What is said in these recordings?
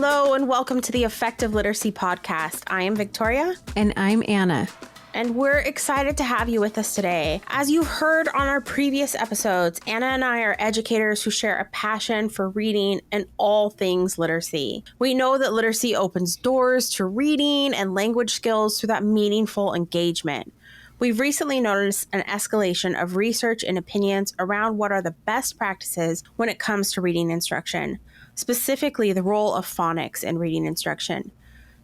Hello and welcome to the Effective Literacy Podcast. I am Victoria. And I'm Anna. And we're excited to have you with us today. As you've heard on our previous episodes, Anna and I are educators who share a passion for reading and all things literacy. We know that literacy opens doors to reading and language skills through that meaningful engagement. We've recently noticed an escalation of research and opinions around what are the best practices when it comes to reading instruction, specifically the role of phonics in reading instruction.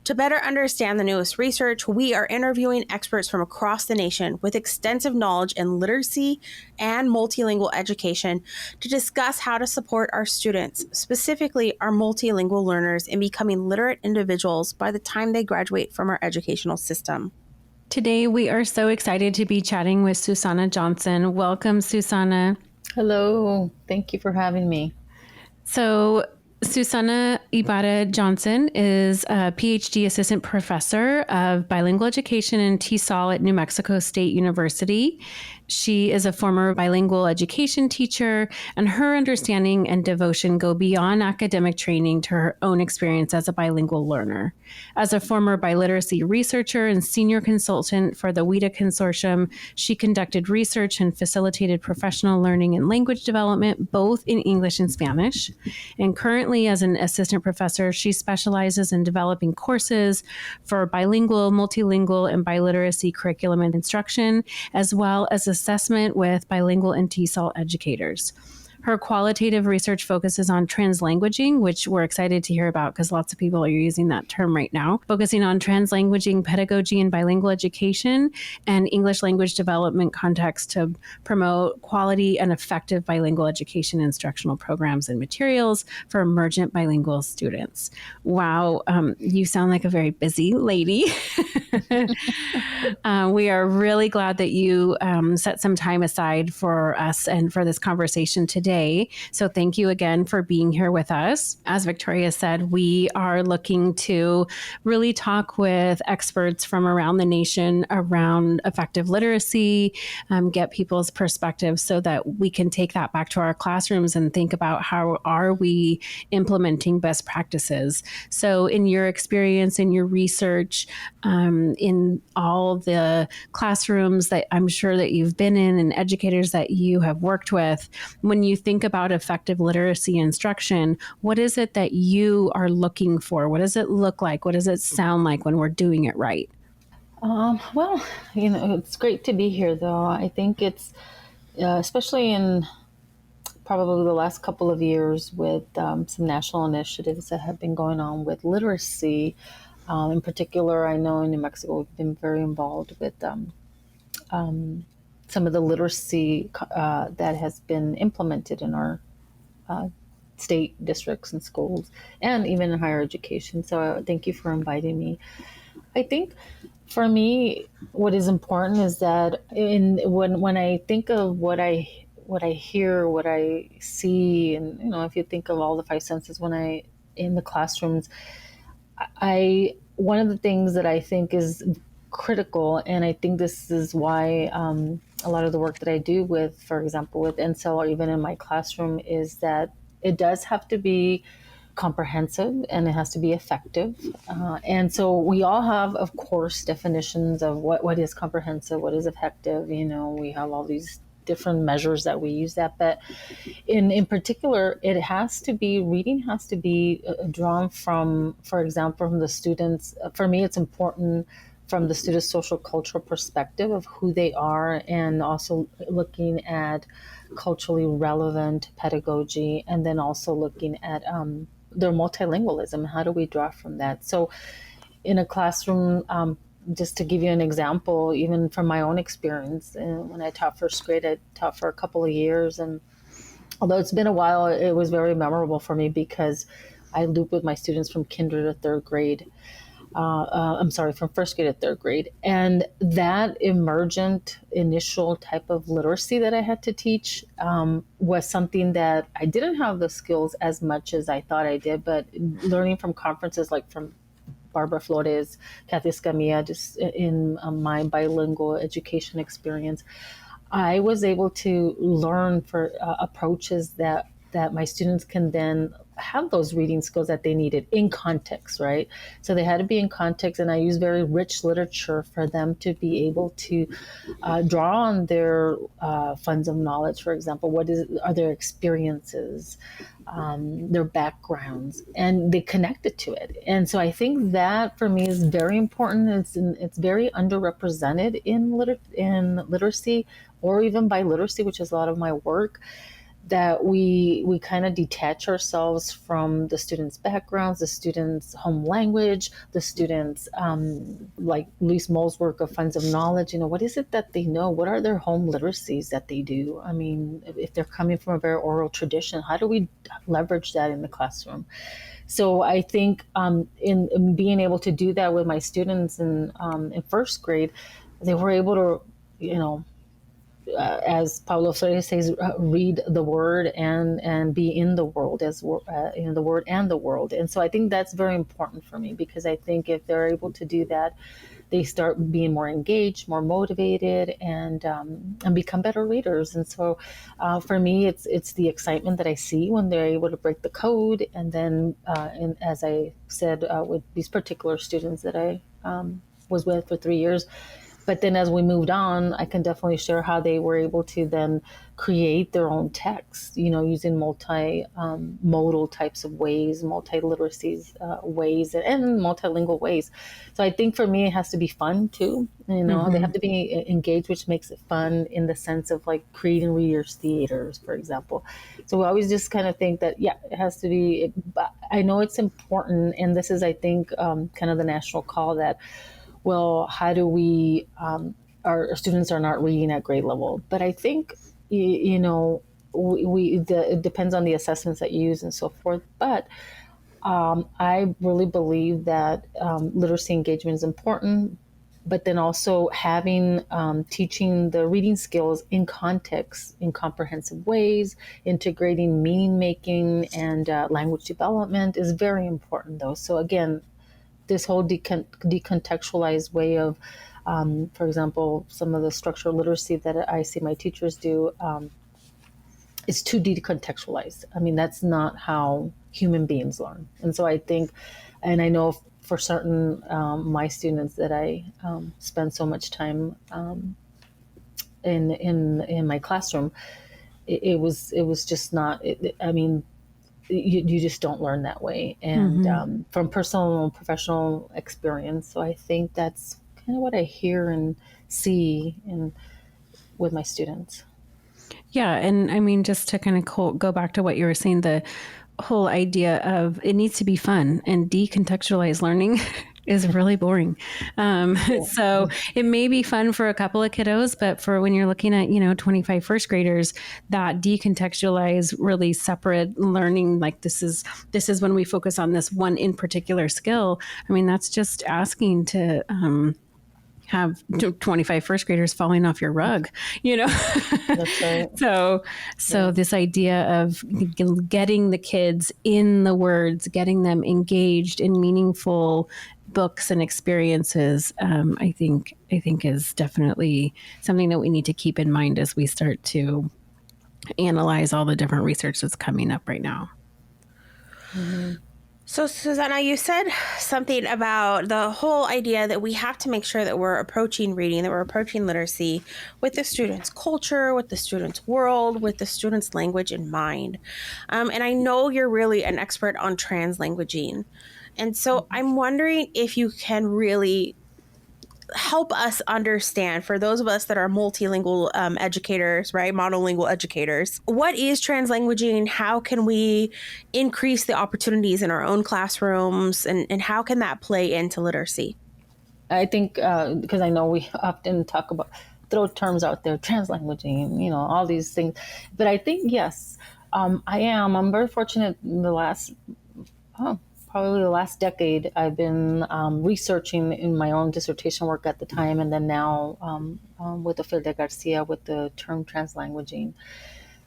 To better understand the newest research, we are interviewing experts from across the nation with extensive knowledge in literacy and multilingual education to discuss how to support our students, specifically our multilingual learners, in becoming literate individuals by the time they graduate from our educational system. Today, we are so excited to be chatting with Susana Johnson. Welcome, Susana. Hello. Thank you for having me. So, Susana Ibarra Johnson is a Ph.D. assistant professor of bilingual education and TESOL at New Mexico State University. She is a former bilingual education teacher, and her understanding and devotion go beyond academic training to her own experience as a bilingual learner. As a former biliteracy researcher and senior consultant for the WIDA Consortium, she conducted research and facilitated professional learning and language development, both in English and Spanish. And currently, as an assistant professor, she specializes in developing courses for bilingual, multilingual, and biliteracy curriculum and instruction, as well as assessment with bilingual and TESOL educators. Her qualitative research focuses on translanguaging, which we're excited to hear about because lots of people are using that term right now, focusing on translanguaging pedagogy and bilingual education and English language development context to promote quality and effective bilingual education instructional programs and materials for emergent bilingual students. Wow, you sound like a very busy lady. We are really glad that you set some time aside for us and for this conversation today. So thank you again for being here with us. As Victoria said, we are looking to really talk with experts from around the nation around effective literacy, get people's perspectives so that we can take that back to our classrooms and think about how are we implementing best practices. So in your experience, in your research, in all the classrooms that I'm sure that you've been in and educators that you have worked with, when you think about effective literacy instruction, what is it that you are looking for? What does it look like? What does it sound like when we're doing it right? Well, it's great to be here, though. I think it's, especially in probably the last couple of years with some national initiatives that have been going on with literacy. In particular, I know in New Mexico, we've been very involved with some of the literacy that has been implemented in our state districts and schools, and even in higher education. So thank you for inviting me. I think for me, what is important is that when I think of what I hear, what I see, and if you think of all the five senses in the classrooms, one of the things that I think is critical, and I think this is why a lot of the work that I do with, for example, with NSEL or even in my classroom, is that it does have to be comprehensive and it has to be effective. And so we all have, of course, definitions of what is comprehensive, what is effective. We have all these different measures that we use that, but in particular, reading has to be drawn from, for example, from the students. For me, it's important from the student's social cultural perspective of who they are, and also looking at culturally relevant pedagogy, and then also looking at their multilingualism. How do we draw from that? So in a classroom, just to give you an example, even from my own experience, when I taught first grade, I taught for a couple of years, and although it's been a while, it was very memorable for me because I looped with my students from kinder to third grade. From first grade to third grade. And that emergent initial type of literacy that I had to teach was something that I didn't have the skills as much as I thought I did, but learning from conferences like from Barbara Flores, Kathy Escamilla, just in my bilingual education experience, I was able to learn for approaches that that my students can then have those reading skills that they needed in context, right? So they had to be in context, and I use very rich literature for them to be able to draw on their funds of knowledge. For example, are their experiences, their backgrounds, and they connect it to it. And so I think that for me is very important. It's very underrepresented in literacy, or even by literacy, which is a lot of my work, that we kind of detach ourselves from the students' backgrounds, the students' home language, the students, like Luis Moll's work of funds of knowledge. What is it that they know? What are their home literacies that they do? I mean, if they're coming from a very oral tradition, how do we leverage that in the classroom? So I think in being able to do that with my students in first grade, they were able to, as Paulo Freire says, read the word and be in the world, as in the word and the world. And so I think that's very important for me, because I think if they're able to do that, they start being more engaged, more motivated, and become better readers. And so for me, it's the excitement that I see when they're able to break the code. And then, as I said, with these particular students that I was with for 3 years. But then as we moved on, I can definitely share how they were able to then create their own text, using modal types of ways, multi-literacies ways, and multilingual ways. So I think for me, it has to be fun too. They have to be engaged, which makes it fun in the sense of like creating readers' theaters, for example. So we always just kind of think that, it has to be, but I know it's important. And this is, I think, kind of the national call that, well, how do we, our students are not reading at grade level. But I think, it depends on the assessments that you use and so forth. But I really believe that literacy engagement is important, but then also having, teaching the reading skills in context, in comprehensive ways, integrating meaning making and language development is very important though. So again, this whole decontextualized way of, for example, some of the structural literacy that I see my teachers do, is too decontextualized. I mean, that's not how human beings learn. And so I think, and I know for certain my students that I spend so much time in my classroom, it was just not. I mean, you just don't learn that way, and from personal and professional experience. So I think that's kind of what I hear and see with my students. Yeah. And I mean, just to kind of go back to what you were saying, the whole idea of it needs to be fun, and decontextualized learning is really boring. So it may be fun for a couple of kiddos, but for when you're looking at, 25 first graders, that decontextualize, really separate learning, like this is when we focus on this one in particular skill. I mean, that's just asking to, have 25 first graders falling off your rug, That's right. So this idea of getting the kids in the words, getting them engaged in meaningful books and experiences, I think is definitely something that we need to keep in mind as we start to analyze all the different research that's coming up right now. Mm-hmm. So, Susana, you said something about the whole idea that we have to make sure that we're approaching reading, that we're approaching literacy with the student's culture, with the student's world, with the student's language in mind. And I know you're really an expert on translanguaging. And so I'm wondering if you can really help us understand, for those of us that are multilingual educators, right? Monolingual educators, what is translanguaging? How can we increase the opportunities in our own classrooms? And how can that play into literacy? I think, because I know we often talk about, throw terms out there, translanguaging, all these things. But I think, yes, I'm very fortunate in probably the last decade, I've been researching in my own dissertation work at the time, and then now with Ophelia Garcia with the term translanguaging.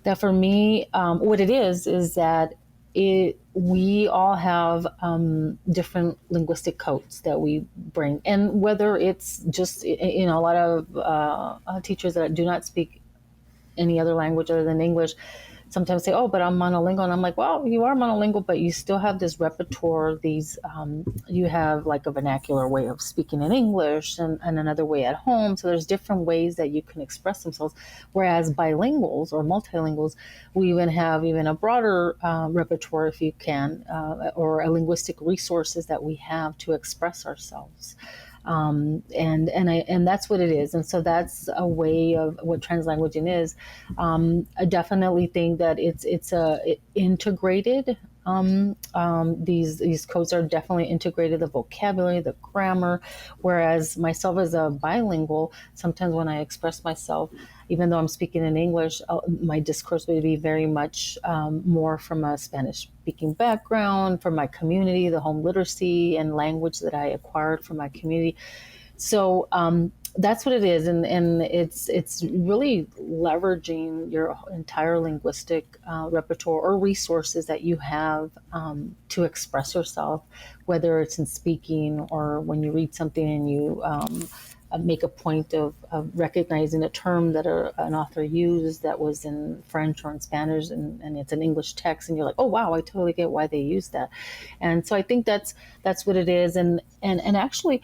That for me, what it is that we all have different linguistic codes that we bring, and whether it's just a lot of teachers that do not speak any other language other than English, sometimes say, oh, but I'm monolingual. And I'm like, well, you are monolingual, but you still have this repertoire, you have like a vernacular way of speaking in English and another way at home. So there's different ways that you can express themselves. Whereas bilinguals or multilinguals, we even have even a broader repertoire, if you can, or a linguistic resources that we have to express ourselves. And that's what it is, and so that's a way of what translanguaging is. I definitely think that it's integrated. These codes are definitely integrated, the vocabulary, the grammar. Whereas myself as a bilingual, sometimes when I express myself, even though I'm speaking in English, my discourse would be very much more from a Spanish speaking background, from my community, the home literacy and language that I acquired from my community. So that's what it is, and it's really leveraging your entire linguistic repertoire or resources that you have to express yourself, whether it's in speaking or when you read something and you make a point of recognizing a term that an author used that was in French or in Spanish, and it's an English text, and you're like, oh wow, I totally get why they use that. And so I think that's what it is, and actually,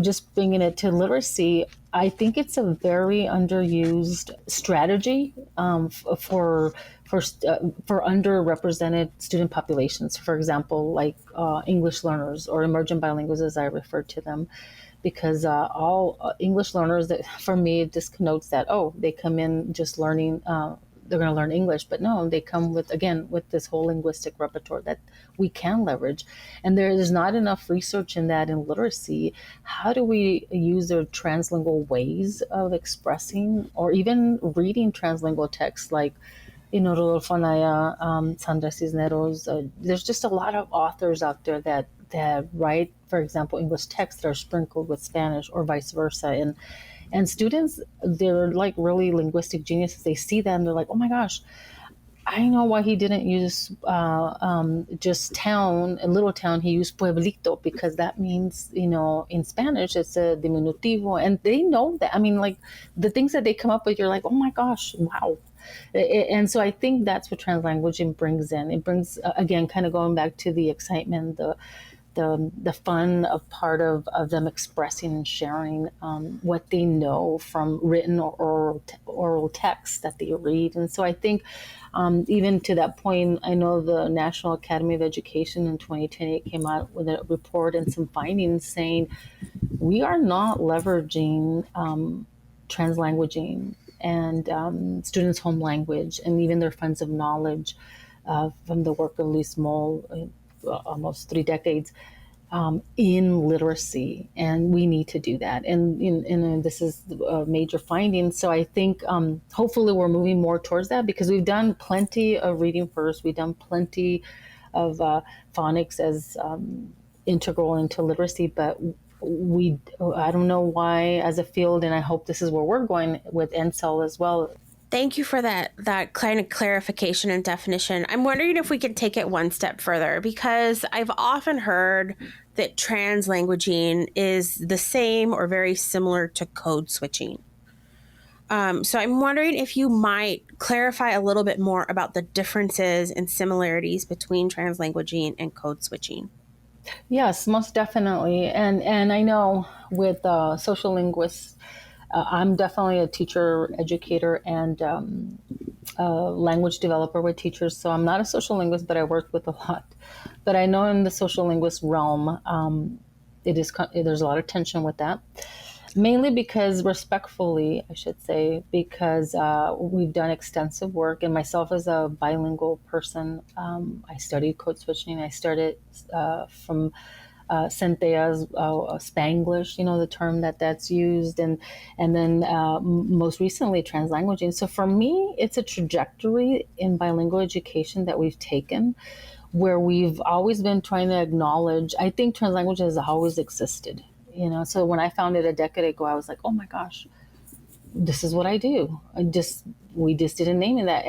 just bringing it to literacy, I think it's a very underused strategy for underrepresented student populations. For example, like English learners or emergent bilinguals, as I refer to them, because all English learners, that for me, it just connotes that, oh, they come in just learning, they're going to learn English, but no, they come with this whole linguistic repertoire that we can leverage. And there's not enough research in that in literacy. How do we use their translingual ways of expressing or even reading translingual texts like, Rodolfo Naya, Sandra Cisneros? There's just a lot of authors out there that write, for example, English texts that are sprinkled with Spanish or vice versa. And students, they're like really linguistic geniuses. They see that and they're like, oh my gosh, I know why he didn't use just town, a little town. He used pueblito because that means, in Spanish, it's a diminutivo. And they know that. I mean, like the things that they come up with, you're like, oh my gosh, wow. And so I think that's what translanguaging brings in. It brings, again, kind of going back to the excitement, the fun of part of them expressing and sharing what they know from written or oral texts that they read. And so I think even to that point, I know the National Academy of Education in 2010 came out with a report and some findings saying we are not leveraging translanguaging and students' home language and even their funds of knowledge from the work of Luis Moll, almost 3 decades, in literacy, and we need to do that. And this is a major finding. So I think hopefully we're moving more towards that because we've done plenty of reading first. We've done plenty of phonics as integral into literacy, but I don't know why as a field, and I hope this is where we're going with NSEL as well. Thank you for that kind of clarification and definition. I'm wondering if we could take it one step further, because I've often heard that translanguaging is the same or very similar to code switching. So I'm wondering if you might clarify a little bit more about the differences and similarities between translanguaging and code switching. Yes, most definitely. And I know with social linguists, I'm definitely a teacher, educator, and language developer with teachers. So I'm not a social linguist, but I work with a lot. But I know in the social linguist realm, there's a lot of tension with that. Mainly because, respectfully, I should say, because we've done extensive work, and myself as a bilingual person, I studied code switching. I started from Centea's Spanglish, the term that's used, and then most recently translanguaging. So for me, it's a trajectory in bilingual education that we've taken, where we've always been trying to acknowledge. I think translanguage has always existed. So when I found it a decade ago, I was like, oh my gosh, this is what I do. We just didn't name it that.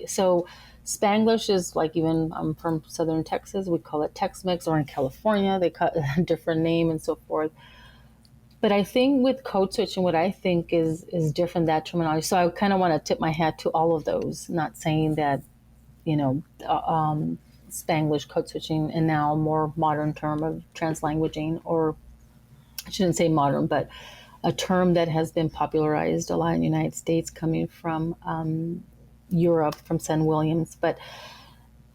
So Spanglish is like, even I'm from Southern Texas, we call it Tex-Mex, or in California, they call it a different name and so forth. But I think with code switching, what I think is different, that terminology. So I kind of want to tip my hat to all of those. Not saying that, you know, Spanglish code switching, and now a more modern term of translanguaging, or I shouldn't say modern, but a term that has been popularized a lot in the United States, coming from Europe, from Sen Williams. But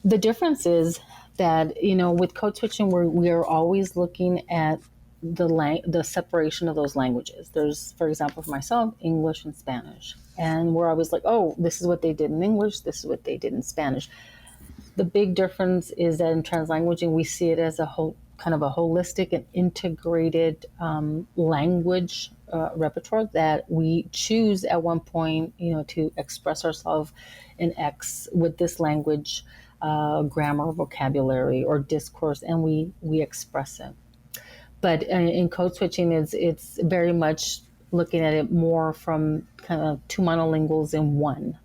the difference is that, you know, with code switching, we are always looking at the separation of those languages. There's, for example, for myself, English and Spanish, and we're always like, oh, this is what they did in English, this is what they did in Spanish. The big difference is that in translanguaging, we see it as a whole, kind of a holistic and integrated language repertoire that we choose at one point, you know, to express ourselves in X with this language, grammar, vocabulary, or discourse, and we express it. But in code switching, it's very much looking at it more from kind of two monolinguals in one.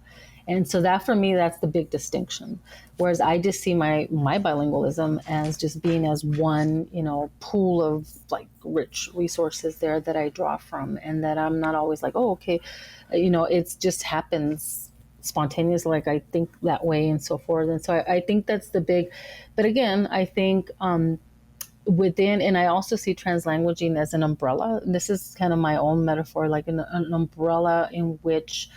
And so that, for me, that's the big distinction. Whereas I just see my bilingualism as just being as one, you know, pool of like rich resources there that I draw from, and that I'm not always like, oh, okay, you know, it just happens spontaneously, like I think that way and so forth. And so I think that's the big, but again, I think within, and I also see translanguaging as an umbrella. This is kind of my own metaphor, like an umbrella in which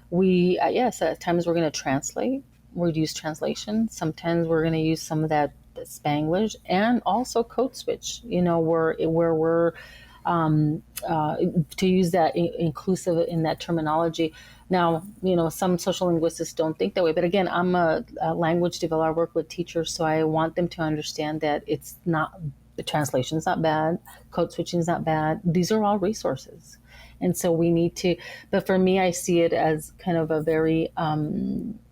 we, yes, at times we're going to translate, we'd use translation. Sometimes we're going to use some of that Spanglish, and also code switch, you know, where we're, to use that inclusive in that terminology. Now, you know, some social linguists don't think that way, but again, I'm a language developer. I work with teachers, so I want them to understand that it's not, the translation's not bad, code switching's not bad. These are all resources. And so we need to, but for me, I see it as kind of a very holistic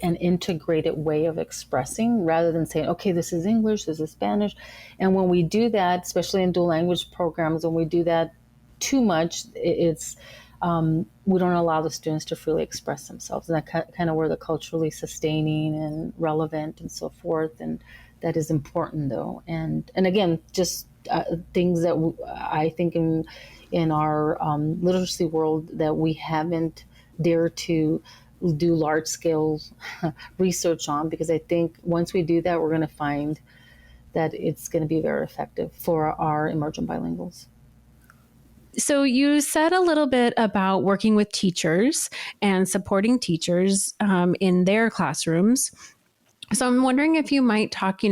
and integrated way of expressing, rather than saying, okay, this is English, this is Spanish. And when we do that, especially in dual language programs, when we do that too much, it's, we don't allow the students to freely express themselves. And that kind of where the culturally sustaining and relevant and so forth. And that is important, though. And again, just things that I think in our literacy world that we haven't dared to do large scale research on, because I think once we do that, we're going to find that it's going to be very effective for our emergent bilinguals. So you said a little bit about working with teachers and supporting teachers in their classrooms. So I'm wondering if you might talk,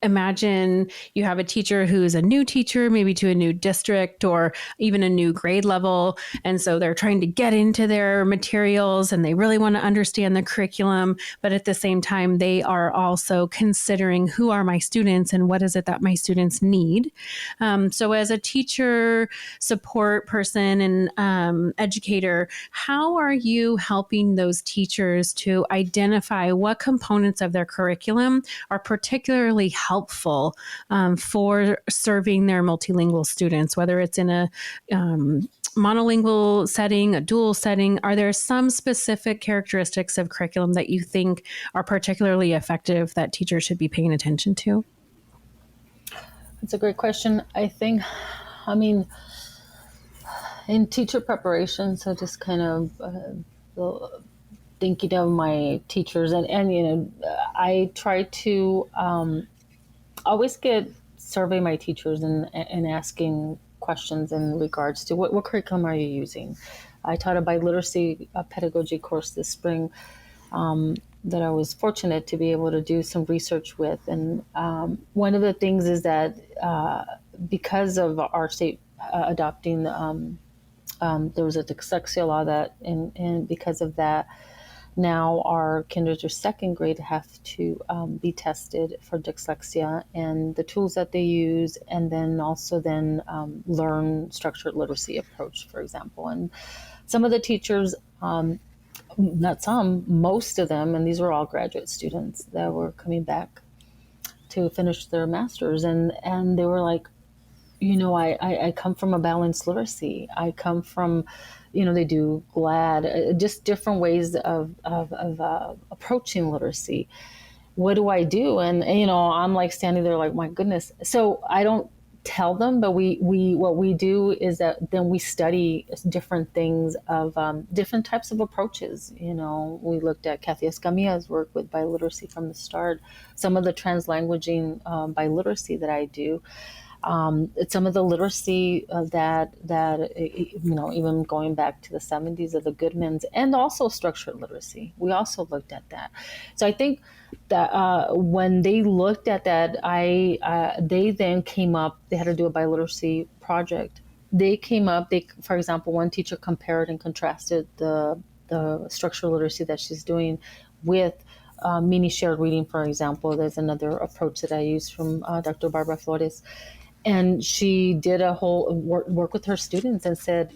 imagine you have a teacher who's a new teacher, maybe to a new district or even a new grade level. And so they're trying to get into their materials and they really want to understand the curriculum. But at the same time, they are also considering, who are my students and what is it that my students need? So as a teacher, support person, and educator, how are you helping those teachers to identify what components of their curriculum are particularly helpful for serving their multilingual students, whether it's in a monolingual setting, a dual setting? Are there some specific characteristics of curriculum that you think are particularly effective that teachers should be paying attention to? That's a great question. I think, in teacher preparation, so just kind of thinking of my teachers, and I try to always survey my teachers and asking questions in regards to what curriculum are you using. I taught a biliteracy pedagogy course this spring that I was fortunate to be able to do some research with. And one of the things is that because of our state adopting, there was a dyslexia law and because of that, now our kinder to second grade have to be tested for dyslexia and the tools that they use, and then also learn structured literacy approach, for example. And some of the teachers, not some, most of them, and these were all graduate students that were coming back to finish their masters, and they were like, I come from a balanced literacy. I come from, they do GLAD, just different ways of approaching literacy. What do I do? And I'm like standing there like, my goodness. So I don't tell them, but we what we do is that then we study different things of different types of approaches. We looked at Kathy Escamilla's work with biliteracy from the start, some of the translanguaging biliteracy that I do. Some of the literacy even going back to the 70s of the Goodmans, and also structured literacy. We also looked at that. So I think that when they looked at that, they then came up. They had to do a biliteracy project. They came up. For example, one teacher compared and contrasted the structural literacy that she's doing with mini shared reading, for example. There's another approach that I use from Dr. Barbara Flores. And she did a whole work with her students and said,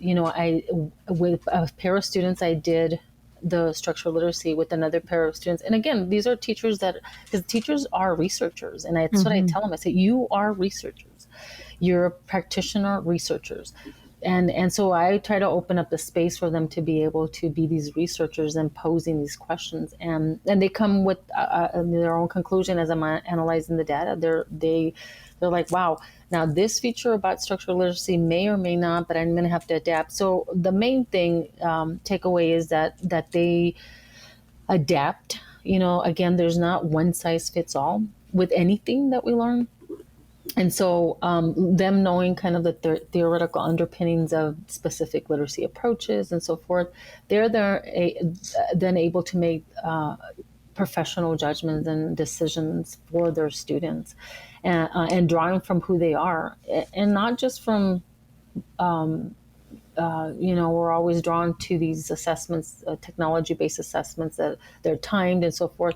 with a pair of students, I did the structural literacy with another pair of students. And again, these are teachers because teachers are researchers. And that's what I tell them. I say, you are researchers. You're a practitioner researchers. And so I try to open up the space for them to be able to be these researchers and posing these questions. And they come with their own conclusion as I'm analyzing the data. They're like, wow, now this feature about structural literacy may or may not, but I'm going to have to adapt. So the main thing, takeaway is that they adapt. Again, there's not one size fits all with anything that we learn. And so them knowing kind of the theoretical underpinnings of specific literacy approaches and so forth, they're then able to make professional judgments and decisions for their students, and drawing from who they are, and not just from, we're always drawn to these assessments, technology-based assessments that they're timed and so forth.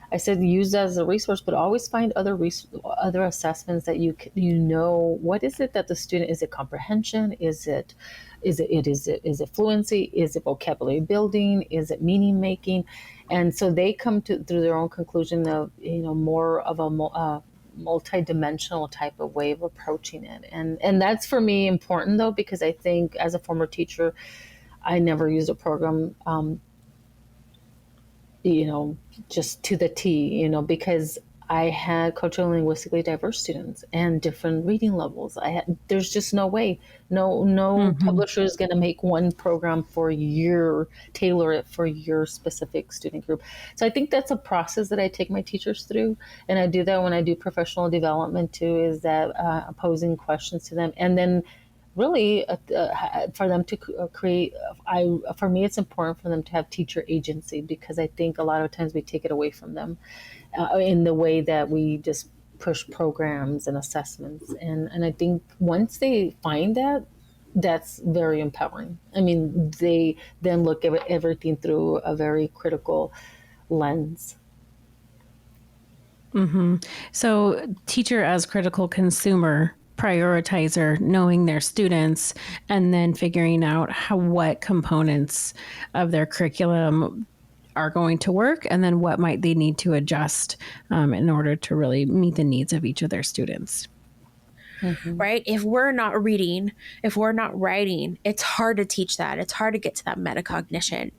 I said use that as a resource, but always find other assessments that what is it that the student, is it comprehension? Is it fluency? Is it vocabulary building? Is it meaning making? And so they come through their own conclusion of, more of a multi-dimensional type of way of approaching it. And that's for me important though, because I think as a former teacher, I never used a program, just to the T, because I had culturally and linguistically diverse students and different reading levels. There's just no way, no publisher is going to make one program tailor it for your specific student group. So I think that's a process that I take my teachers through. And I do that when I do professional development too, is that posing questions to them. And then really for them to create, for me, it's important for them to have teacher agency, because I think a lot of times we take it away from them in the way that we just push programs and assessments. And I think once they find that, that's very empowering. I mean, they then look at everything through a very critical lens. So teacher as critical consumer, prioritizer, knowing their students, and then figuring out what components of their curriculum are going to work, and then what might they need to adjust in order to really meet the needs of each of their students. Right? If we're not reading, if we're not writing, it's hard to teach that. It's hard to get to that metacognition.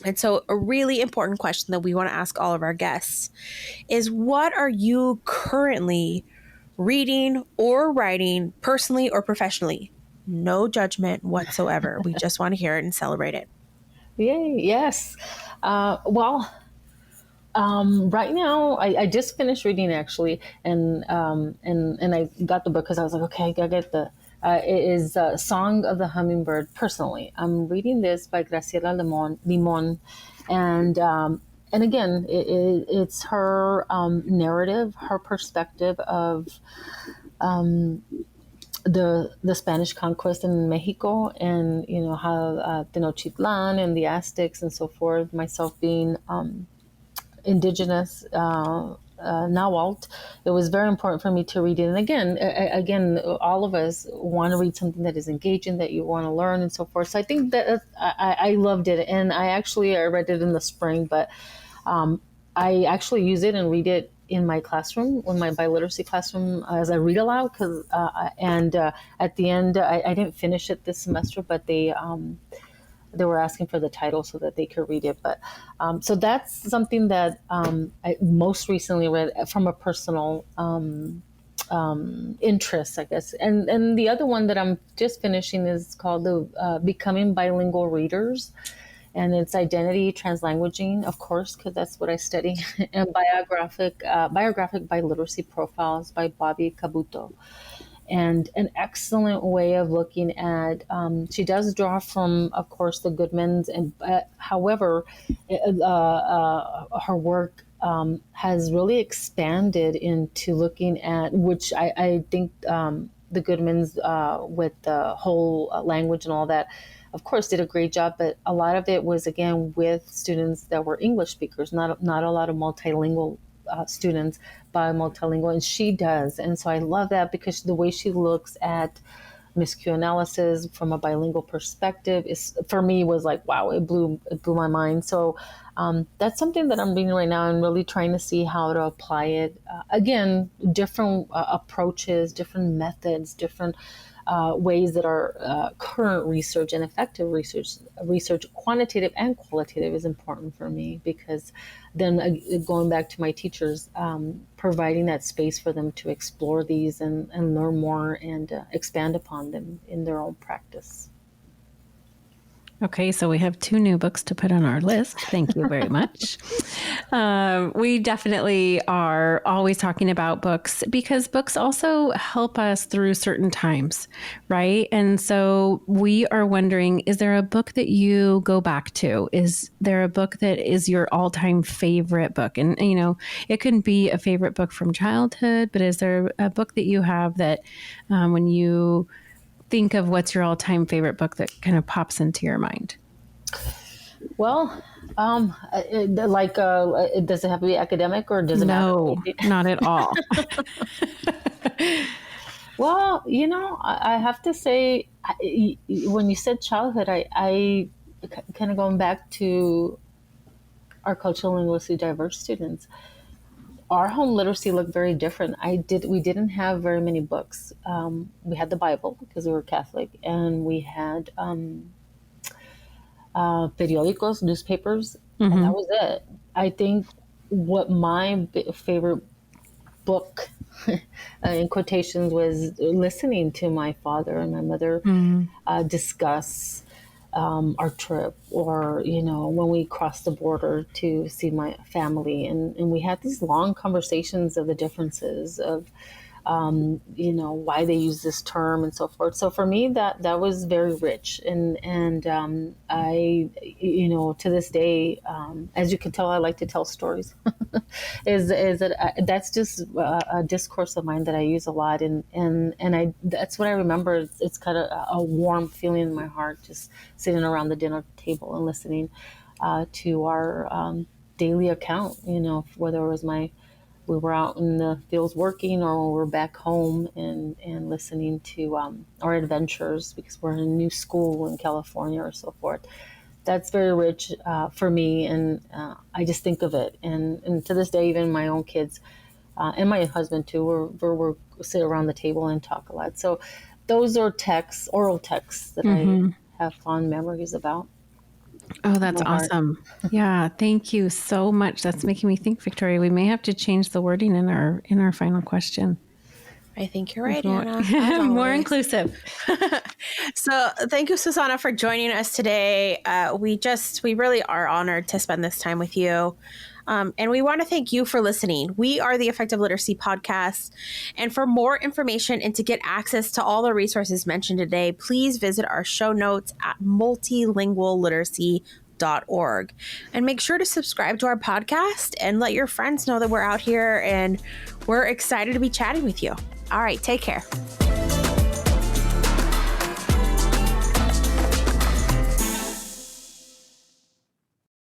And so a really important question that we want to ask all of our guests is, what are you currently reading or writing, personally or professionally? No judgment whatsoever. We just want to hear it and celebrate it. Yay, yes. Right now, I just finished reading actually, and I got the book because I was like, okay, I gotta get the. It is Song of the Hummingbird. Personally, I'm reading this by Graciela Limon, and again, it's her narrative, her perspective of the Spanish conquest in Mexico, and how Tenochtitlan and the Aztecs and so forth. Myself being indigenous Nahuatl, it was very important for me to read it. And again, all of us want to read something that is engaging, that you want to learn and so forth. So I think that I loved it, and I read it in the spring, but I actually use it and read it in my classroom, in my biliteracy classroom, as I read aloud. At the end, I didn't finish it this semester, but they were asking for the title so that they could read it. But so that's something that I most recently read from a personal interests, I guess. And the other one that I'm just finishing is called the Becoming Bilingual Readers. And it's identity translanguaging, of course, because that's what I study, and biographic biliteracy profiles by Bobby Cabuto. And an excellent way of looking at, she does draw from, of course, the Goodmans, and however, her work has really expanded into looking at, which I think the Goodmans, with the whole language and all that, of course, did a great job, but a lot of it was, again, with students that were English speakers, not a lot of multilingual students, by multilingual, and she does. And so I love that, because the way she looks at miscue analysis from a bilingual perspective is, for me, was like, wow, it blew my mind. So that's something that I'm reading right now, and really trying to see how to apply it. Again, different approaches, different methods, different ways that are current research and effective research, quantitative and qualitative, is important for me, because then going back to my teachers, providing that space for them to explore these and learn more and expand upon them in their own practice. Okay, so we have 2 new books to put on our list. Thank you very much. We definitely are always talking about books, because books also help us through certain times, right? And so we are wondering, is there a book that you go back to? Is there a book that is your all-time favorite book? And, you know, it can be a favorite book from childhood, but is there a book that you have that when you think of what's your all-time favorite book, that kind of pops into your mind? Well, does it have to be academic, or does it No, matter? not at all. Well, you know, I have to say, when you said childhood, I kind of going back to our cultural linguistically diverse students. Our home literacy looked very different. We didn't have very many books. We had the Bible, because we were Catholic, and we had periódicos, newspapers, and that was it. I think what my favorite book, in quotations, was listening to my father and my mother discuss our trip, or, you know, when we crossed the border to see my family, and we had these long conversations of the differences of, you know, why they use this term and so forth. So for me, that was very rich, and I, you know, to this day, as you can tell, I like to tell stories. is that that's just a discourse of mine that I use a lot, and I, that's what I remember. It's kind of a warm feeling in my heart, just sitting around the dinner table and listening to our daily account. You know, whether it was we were out in the fields working, or we were back home and listening to our adventures, because we're in a new school in California or so forth. That's very rich for me, and I just think of it. And to this day, even my own kids and my husband too, we're sit around the table and talk a lot. So those are oral texts that I have fond memories about. Oh, that's awesome. Yeah, thank you so much. That's making me think, Victoria, we may have to change the wording in our final question. I think you're right, Anna. More inclusive. So thank you, Susana, for joining us today. We really are honored to spend this time with you. And we want to thank you for listening. We are the Effective Literacy Podcast. And for more information and to get access to all the resources mentioned today, please visit our show notes at multilingualliteracy.org. And make sure to subscribe to our podcast and let your friends know that we're out here and we're excited to be chatting with you. All right, take care.